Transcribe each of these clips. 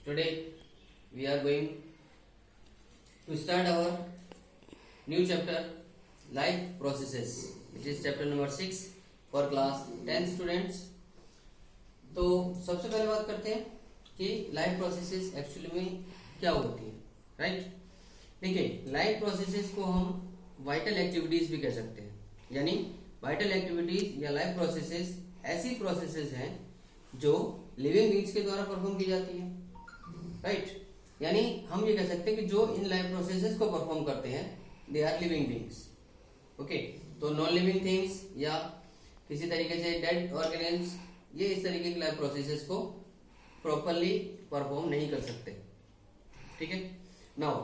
Today we are going to start our new chapter, life processes, which is chapter number 6 for class 10 students. तो सबसे पहले बात करते हैं कि लाइफ प्रोसेसेस एक्चुअली में क्या होती है, राइट? देखिए, लाइफ प्रोसेसेस को हम वाइटल एक्टिविटीज भी कह सकते हैं, यानी वाइटल एक्टिविटीज या लाइफ प्रोसेसेस ऐसी प्रोसेसेस हैं जो लिविंग बींग्स के द्वारा परफॉर्म की जाती है, राइट? यानी हम ये कह सकते हैं कि जो इन लाइफ प्रोसेसेस को परफॉर्म करते हैं they are living beings. Okay, तो नॉन लिविंग थिंग्स या किसी तरीके से डेड ऑर्गेनिज्म्स ये इस तरीके की लाइफ प्रोसेसेस को प्रॉपरली परफॉर्म नहीं कर सकते. ठीक है, नाउ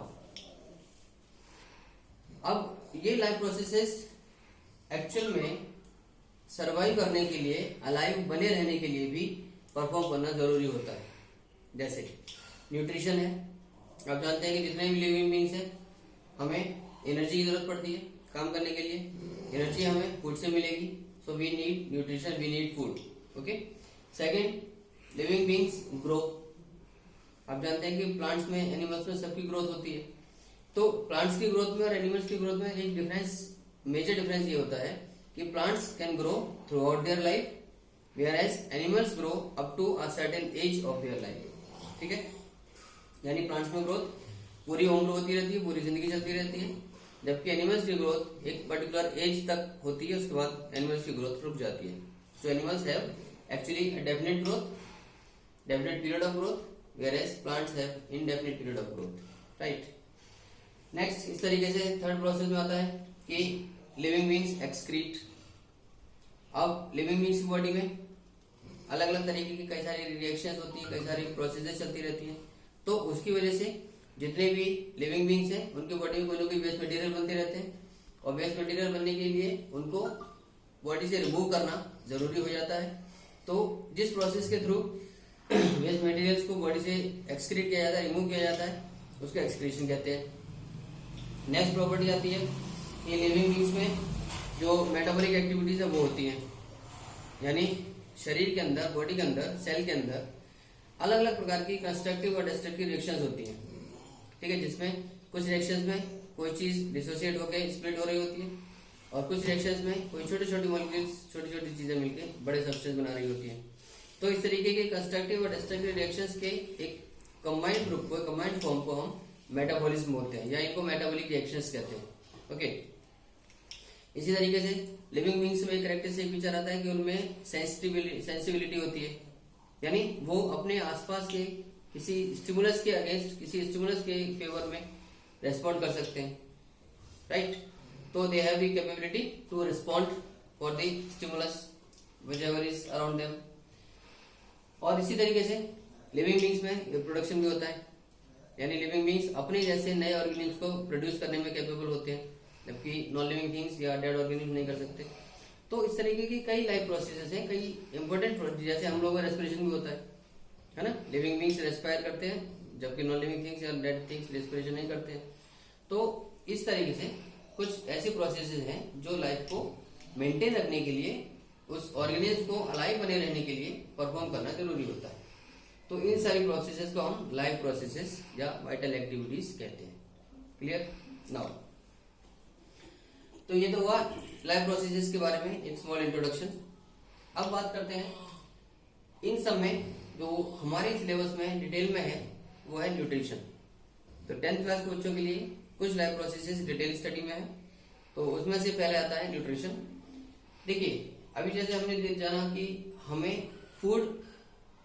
अब ये लाइफ प्रोसेसेस एक्चुअल में सरवाइव करने के लिए, अलाइव बने रहने के लिए भी परफॉर्म करना जरूरी होता है. जैसे न्यूट्रिशन है, आप जानते हैं कि जितने भी लिविंग बींग्स हैं हमें एनर्जी की जरूरत पड़ती है काम करने के लिए. एनर्जी हमें फूड से मिलेगी, so we need nutrition, we need food. Okay, second, living beings grow. आप जानते हैं कि प्लांट्स में, एनिमल्स में सबकी ग्रोथ होती है. तो प्लांट्स की ग्रोथ में और एनिमल्स की ग्रोथ में एक डिफरेंस, मेजर डिफरेंस ये होता है कि plants can grow through out their life, whereas animals grow up to a certain age of their life. ठीक है, यानी प्लांट्स में ग्रोथ पूरी उम्र होती रहती है, पूरी जिंदगी चलती रहती है, जबकि एनिमल्स की ग्रोथ एक पर्टिकुलर एज तक होती है, उसके बाद एनिमल्स की ग्रोथ रुक जाती है. सो animals have actually a definite growth, definite period of growth, whereas plants have indefinite period of growth. Right? Next, इस तरीके से थर्ड प्रोसेस में आता है कि लिविंग बींग्स एक्सक्रीट. अब लिविंग बींग्स की बॉडी में अलग अलग तरीके की कई सारी रिएक्शंस होती है, कई सारी प्रोसेसेस चलती रहती हैं. तो उसकी वजह से जितने भी लिविंग बींग्स हैं उनकी बॉडी में कोई ना कोई वेस्ट मटेरियल बनते रहते हैं, और वेस्ट मटेरियल बनने के लिए उनको बॉडी से रिमूव करना जरूरी हो जाता है. तो जिस प्रोसेस के थ्रू वेस्ट मटेरियल्स को बॉडी से एक्सक्रीट किया जाता है, रिमूव किया जाता है, उसको एक्सक्रीशन कहते हैं. नेक्स्ट प्रॉपर्टी आती है कि लिविंग बींग्स में जो मेटाबॉलिक एक्टिविटीज है वो होती हैं, यानी शरीर के अंदर, बॉडी के अंदर, सेल के अंदर अलग अलग प्रकार की कंस्ट्रक्टिव और डिस्ट्रक्टिव रिएक्शंस होती हैं. ठीक है, जिसमें कुछ रिएक्शंस में कोई चीज डिसोसिएट होकर स्प्लिट हो रही होती है, और कुछ रिएक्शंस में कोई छोटी छोटी मॉलिक्यूल्स, छोटी छोटी चीजें मिलकर बड़े सब्सटेंस बना रही होती हैं. तो इस तरीके के कंस्ट्रक्टिव और डिस्ट्रक्टिव रिएक्शंस के एक कंबाइंड ग्रुप को, कंबाइंड फॉर्म को हम मेटाबॉलिज्म बोलते हैं, या इनको मेटाबॉलिक रिएक्शंस कहते हैं. ओके, इसी तरीके से लिविंग बींग्स में एक कैरेक्टरिस्टिक फीचर आता है कि उनमें सेंसिबिलिटी होती है, यानी वो अपने आसपास के किसी स्टिमुलस के अगेंस्ट, किसी स्टिमुलस के फेवर में रेस्पॉन्ड कर सकते हैं. राइट? तो they have the capability to respond for the stimulus whichever is around them. और इसी तरीके से लिविंग बींग्स में रिप्रोडक्शन भी होता है, यानी लिविंग बींग्स अपने जैसे नए ऑर्गेनिज्म को प्रोड्यूस करने में कैपेबल होते हैं, जबकि नॉन लिविंग थिंग्स या डेड ऑर्गेनिज्म नहीं कर सकते. तो इस तरीके की कई लाइफ प्रोसेसेस हैं, कई इंपॉर्टेंट, जैसे हम लोगों का रेस्पिरेशन भी होता है ना? लिविंग बींग्स रेस्पायर करते हैं, जबकि नॉन लिविंग थिंग्स या डेड थिंग्स रेस्पिरेशन नहीं करते हैं. तो इस तरीके से कुछ ऐसी प्रोसेसेस हैं जो लाइफ को मेंटेन रखने के लिए, उस ऑर्गेनिज्म को अलाइव बने रहने के लिए परफॉर्म करना जरूरी होता है. तो इन सारी प्रोसेसेस को हम लाइफ प्रोसेसेस या वाइटल एक्टिविटीज कहते हैं. क्लियर? नाउ, तो ये तो हुआ लाइफ प्रोसेसेस के बारे में एक स्मॉल इंट्रोडक्शन. अब बात करते हैं इन सब में जो हमारे सिलेबस में डिटेल में है वो है न्यूट्रिशन. तो 10th क्लास के बच्चों के लिए कुछ लाइफ प्रोसेसेस डिटेल स्टडी में है, तो उसमें से पहले आता है न्यूट्रिशन. देखिए, अभी जैसे हमने जाना कि हमें फूड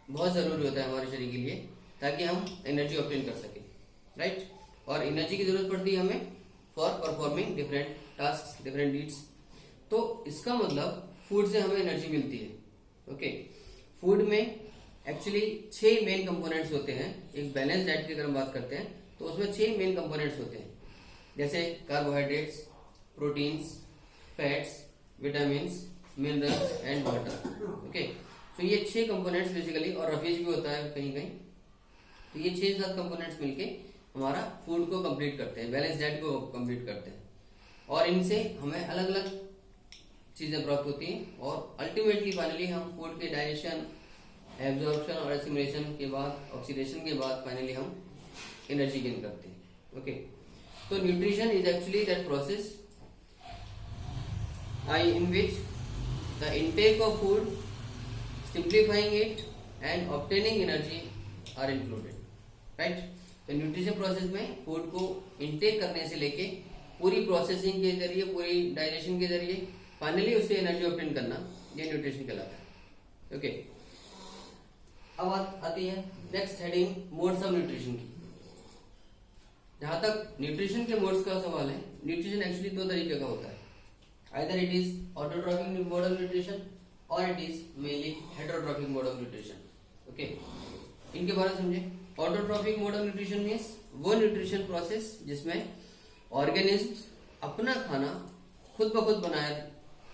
बहुत जरूरी होता है हमारे शरीर के लिए, ताकि हम एनर्जी ऑब्टेन कर सके. राइट? और एनर्जी की जरूरत पड़ती है हमें for performing different task, different deeds. तो इसका मतलब फूड से हमें एनर्जी मिलती है. ओके, फूड में एक्चुअली 6 मेन कंपोनेंट्स होते हैं. एक बैलेंस डाइट की अगर हम बात करते हैं तो उसमें 6 मेन कंपोनेंट्स होते हैं, जैसे carbohydrates, proteins, fats, vitamins, minerals and water. Okay, तो ये 6 कंपोनेंट्स बेसिकली, और रफेज भी होता है कहीं कहीं. तो ये 6-7 कंपोनेंट्स मिलके हमारा फूड को कंप्लीट करते हैं, बैलेंस डाइट को कंप्लीट करते हैं. और इनसे हमें अलग अलग चीजें प्राप्त होती हैं, और अल्टीमेटली फाइनली हम फूड के डाइजेशन एब्जॉर्प्शन और एसिमिलेशन के बाद, ऑक्सीडेशन के बाद फाइनली हम एनर्जी गेन करते हैं। ओके, तो nutrition is actually that process in which the intake of food, simplifying it and obtaining energy are included, right? तो न्यूट्रिशन प्रोसेस में फूड को इनटेक करने से लेके पूरी प्रोसेसिंग के जरिए, पूरी डाइजेशन के जरिए फाइनली उससे एनर्जी ऑब्टेन करना, ये न्यूट्रिशन कहलाता है। ओके, अब आती है next heading modes of nutrition की। जहां तक न्यूट्रिशन के मोड्स का सवाल है, न्यूट्रिशन एक्चुअली दो तरीके का होता है, either it is autotrophic mode of nutrition or it is mainly heterotrophic mode of nutrition. Okay, इनके बारे में समझे। Autotrophic mode of nutrition means वो न्यूट्रिशन प्रोसेस जिसमें ऑर्गेनिज्म्स अपना खाना खुद ब खुद बनाया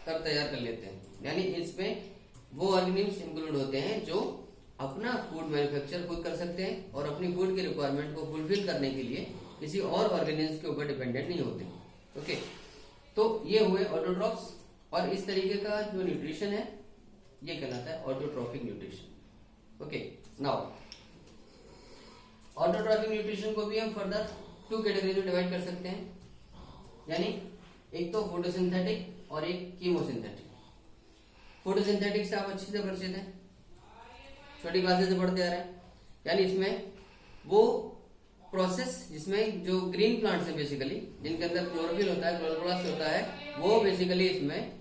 कर तैयार कर लेते हैं, यानी इसमें वो ऑर्गेनिज्म्स इंक्लूड होते हैं जो अपना फूड मैन्युफैक्चर खुद कर सकते हैं और अपनी फूड की रिक्वायरमेंट को फुलफिल करने के लिए किसी और ऑर्गेनिज्म के ऊपर डिपेंडेंट नहीं होते। ओके, तो ये हुए ऑटोट्रॉफ्स, और इस तरीके का जो न्यूट्रिशन है ये कहलाता है autotrophic nutrition. Okay, now autotrophic nutrition को भी हम फर्दर 2 कैटेगरी में डिवाइड कर सकते हैं, यानी एक तो फोटोसिंथेटिक और एक कीमोसिंथेटिक। फोटोसिंथेटिक से आप अच्छे से परिचित हैं, छोटी क्लासेस से पढ़ते आ रहे हैं, यानी इसमें वो प्रोसेस जिसमें जो ग्रीन प्लांट्स है बेसिकली, जिनके अंदर क्लोरोफिल होता है, क्लोरोप्लास्ट होता है, वो बेसिकली इसमें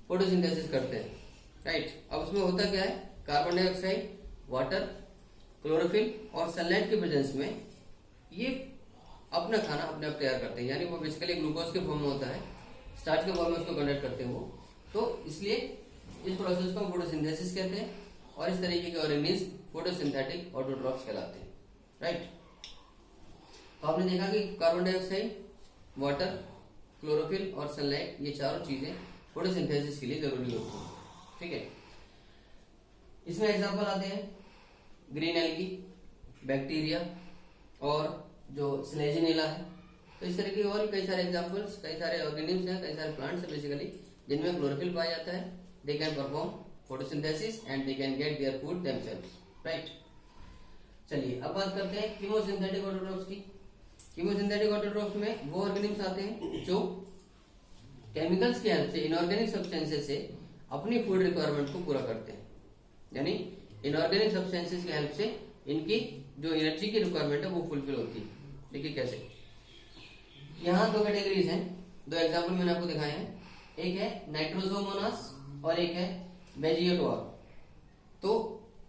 फोटोसिंथेसिस करते हैं, राइट। अब उसमें होता क्या है, कार्बन डाइऑक्साइड, वाटर, क्लोरोफिल और सनलाइट के प्रेजेंस में ये अपना खाना अपने आप तैयार करते हैं, यानी वो बेसिकली ग्लूकोज के फॉर्म में होता है, स्टार्च के फॉर्म में उसको कन्वर्ट करते हैं वो। तो इसलिए इस प्रोसेस को फोटोसिंथेसिस कहते हैं, और इस तरीके के ऑर्गेनिज्म फोटोसिंथेटिक ऑटोट्रॉफ्स कहलाते हैं, राइट। तो आपने देखा कि कार्बन डाइऑक्साइड, वाटर, क्लोरोफिल और सनलाइट, ये चारों चीजें फोटोसिंथेसिस के लिए जरूरी होती हैं, ठीक है। इसमें एग्जांपल आते हैं ग्रीन एल्गी, बैक्टीरिया और जो स्लेजिनेला है। तो इस तरह के और भी कई सारे एग्जांपल्स, कई सारे ऑर्गेनिज्म्स हैं, कई सारे प्लांट्स हैं बेसिकली, जिनमें क्लोरोफिल पाया जाता है। They can perform photosynthesis and they can get their food themselves, right. चलिए अब बात करते हैं कीमोसिंथेटिक ऑटोट्रॉफ्स की। कीमोसिंथेटिक ऑटोट्रॉफ्स में वो ऑर्गेनिज्म्स आते हैं जो केमिकल्स की हेल्प से, इनऑर्गेनिक सब्सटेंसेस से अपनी फूड रिक्वायरमेंट को पूरा करते हैं, यानी इनऑर्गेनिक सब्सटेंसेस की हेल्प से इनकी जो एनर्जी की रिक्वायरमेंट है वो फुलफिल होती है। देखिए कैसे, यहाँ 2 कैटेगरीज हैं, 2 एग्जाम्पल मैंने आपको दिखाए हैं, एक है नाइट्रोसोमोनास और एक है बेजियोटोआ। तो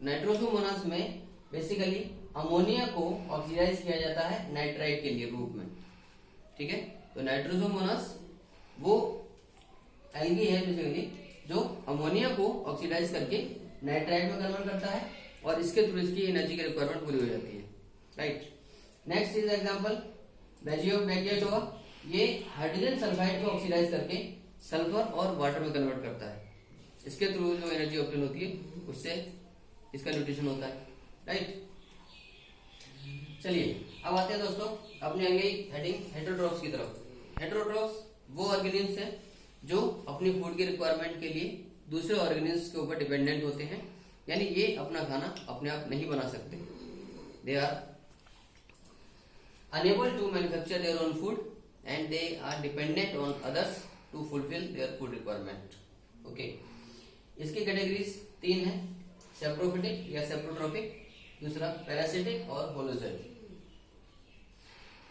नाइट्रोसोमोनास में बेसिकली अमोनिया को ऑक्सीडाइज किया जाता है नाइट्राइट के लिए रूप में, ठीक है। तो नाइट्रोसोमोनास वो एल्गी है बेसिकली जो अमोनिया को ऑक्सीडाइज करके नाइट्राइट में कन्वर्ट करता है, और इसके थ्रू इसकी एनर्जी की रिक्वायरमेंट पूरी हो जाती है, राइट। नेक्स्ट इज एग्जांपल बेजियोटोआ, ये हाइड्रोजन सल्फाइड को ऑक्सीडाइज करके सल्फर और वाटर में कन्वर्ट करता है, इसके थ्रू जो एनर्जी ऑब्टेन होती है उससे इसका न्यूट्रिशन होता है, राइट। चलिए अब आते हैं दोस्तों अपने अगली हेडिंग हेटेरोट्रॉफ्स की तरफ। हेटेरोट्रॉफ्स वो ऑर्गेनिज्म्स हैं जो अपनी फूड की रिक्वायरमेंट के लिए दूसरे ऑर्गेनिज्म्स के ऊपर डिपेंडेंट होते हैं, यानी ये अपना खाना अपने आप नहीं बना सकते। They are unable to manufacture their own food and they are dependent on others to fulfil their food requirement. Okay, इसकी कैटेगरीज 3 है, सेप्रोफिटिक या सेप्रोट्रॉफिक, दूसरा पैरासिटिक और होलोजोइक।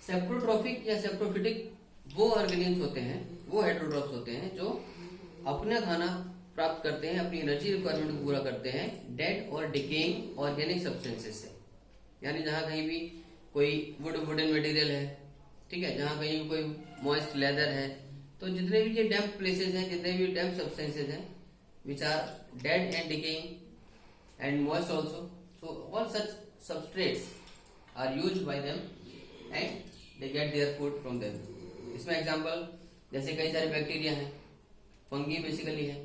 सेप्रोट्रॉफिक या सेप्रोफिटिक वो ऑर्गेनिज्म होते हैं, वो हेटेरोट्रॉफ्स होते हैं जो अपना खाना प्राप्त करते हैं, अपनी एनर्जी रिक्वायरमेंट को पूरा करते हैं डेड और डिकेइंग ऑर्गेनिक सब्सटेंसेस से, यानी जहां कहीं भी कोई वुडन मटेरियल है, ठीक है, जहां कहीं भी कोई मॉइस्ट लेदर है, तो जितने भी ये डैम्प प्लेसेस हैं, जितने भी डैम्प सब्सटेंसेस हैं which are dead and decaying and moist also, so all such substrates are used by them and they get their food from them. इसमें एग्जांपल जैसे कई सारे बैक्टीरिया हैं, फंगी बेसिकली है,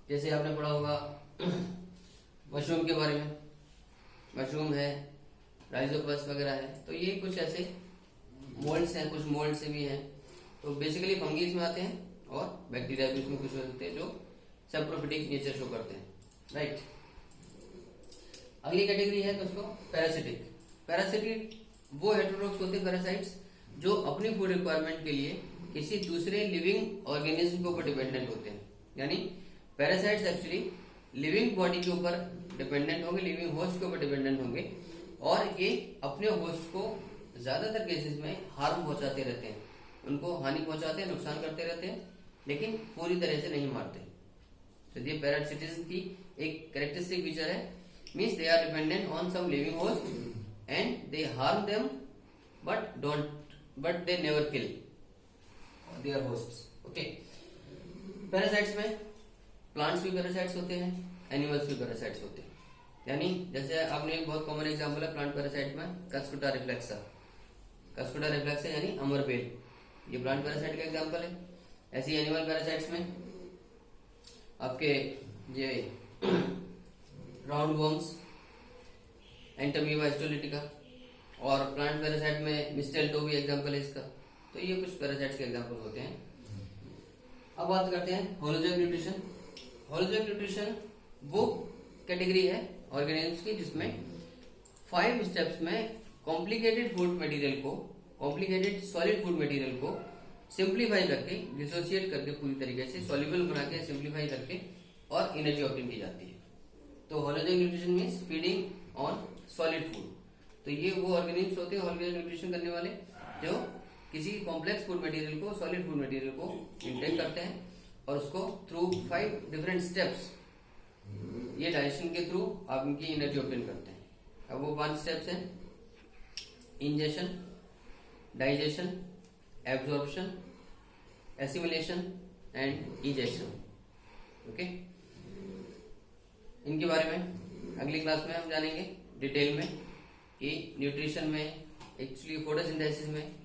जैसे आपने पढ़ा होगा मशरूम के बारे में, मशरूम है, राइजोपस वगैरह है, तो ये कुछ ऐसे मोल्ड्स हैं, कुछ मोल्ड से भी हैं। तो बेसिकली फंगी इसमें आते हैं और बैक्टीरिया भी इसमें कुछ होते हैं जो सेप्रोफिटिक नेचर शो करते हैं, राइट। अगली कैटेगरी है दोस्तों पैरासिटिक। पैरासिटिक वो हेटेरोट्रोफ्स होते हैं पैरासाइट्स जो अपनी फूड रिक्वायरमेंट के लिए किसी दूसरे लिविंग ऑर्गेनिज्म के ऊपर डिपेंडेंट होते हैं। यानी पैरासाइट्स एक्चुअली लिविंग बॉडी के ऊपर डिपेंडेंट होंगे, लिविंग होस्ट के ऊपर डिपेंडेंट होंगे, और ये अपने होस्ट को ज्यादातर केसेस में हार्म पहुंचाते रहते हैं, उनको हानि पहुंचाते हैं, नुकसान करते रहते हैं, लेकिन पूरी तरह से नहीं मारते। तो ये पैरासिटिज्म की एक कैरेक्टरिस्टिक फीचर है, means they are dependent on some living host and they harm them but they never kill their hosts. Okay, parasites में प्लांट्स भी पैरासाइट्स होते हैं, एनिमल्स भी पैरासाइट्स होते हैं। यानी जैसे आपने एक बहुत कॉमन एग्जांपल है प्लांट पैरासाइट में कस्कुटा रिफ्लेक्सा। कस्कुटा रिफ्लेक्सा यानी अमरबेल, ये प्लांट पैरासाइट का एग्जांपल है। ऐसी एनिमल पैरासाइट्स में आपके ये राउंड वर्म्स, एंटमीबा हिस्टोलिटिका, और प्लांट पैरासाइट में मिस्टेल्टो भी एग्जांपल है इसका। तो ये कुछ पैरासाइट्स के एग्जांपल होते हैं। अब बात करते हैं होलोजोइक न्यूट्रिशन। होलोजोइक न्यूट्रिशन वो कैटेगरी है ऑर्गेनिज्म्स की जिसमें 5 स्टेप्स में कॉम्प्लिकेटेड फूड मटेरियल को, कॉम्प्लिकेटेड सॉलिड फूड मटेरियल को सिंप्लीफाई करके, डिसोसिएट करके, पूरी तरीके से सॉल्युबल बना के, सिंप्लीफाई करके और एनर्जी ऑब्टेन की जाती है। तो holozoic nutrition means feeding on solid food. तो ये वो ऑर्गेनिज्म्स होते हैं होलोजोइक न्यूट्रिशन करने वाले जो किसी कॉम्प्लेक्स फूड मटेरियल को, सॉलिड फूड मटेरियल को इंटेक करते हैं और उसको थ्रू 5 डिफरेंट स्टेप्स, ये डाइजेशन के थ्रू आप इनकी एनर्जी ऑब्टेन करते हैं। अब वो 5 स्टेप्स हैं: ingestion, digestion, absorption, assimilation and egestion. Okay, इनके बारे में अगली क्लास में हम जानेंगे डिटेल में कि न्यूट्रिशन में एक्चुअली फोटोसिंथेसिस में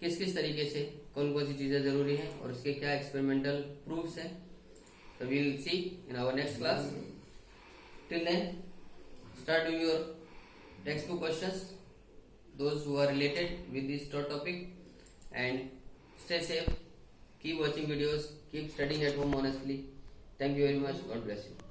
किस किस तरीके से कौन कौन सी चीजें जरूरी हैं और उसके क्या एक्सपेरिमेंटल प्रूफ्स हैं। तो we will see in our next class. Till then start doing your textbook questions, those who are related with this topic, and stay safe, keep watching videos, keep studying at home honestly. Thank you very much. God bless you.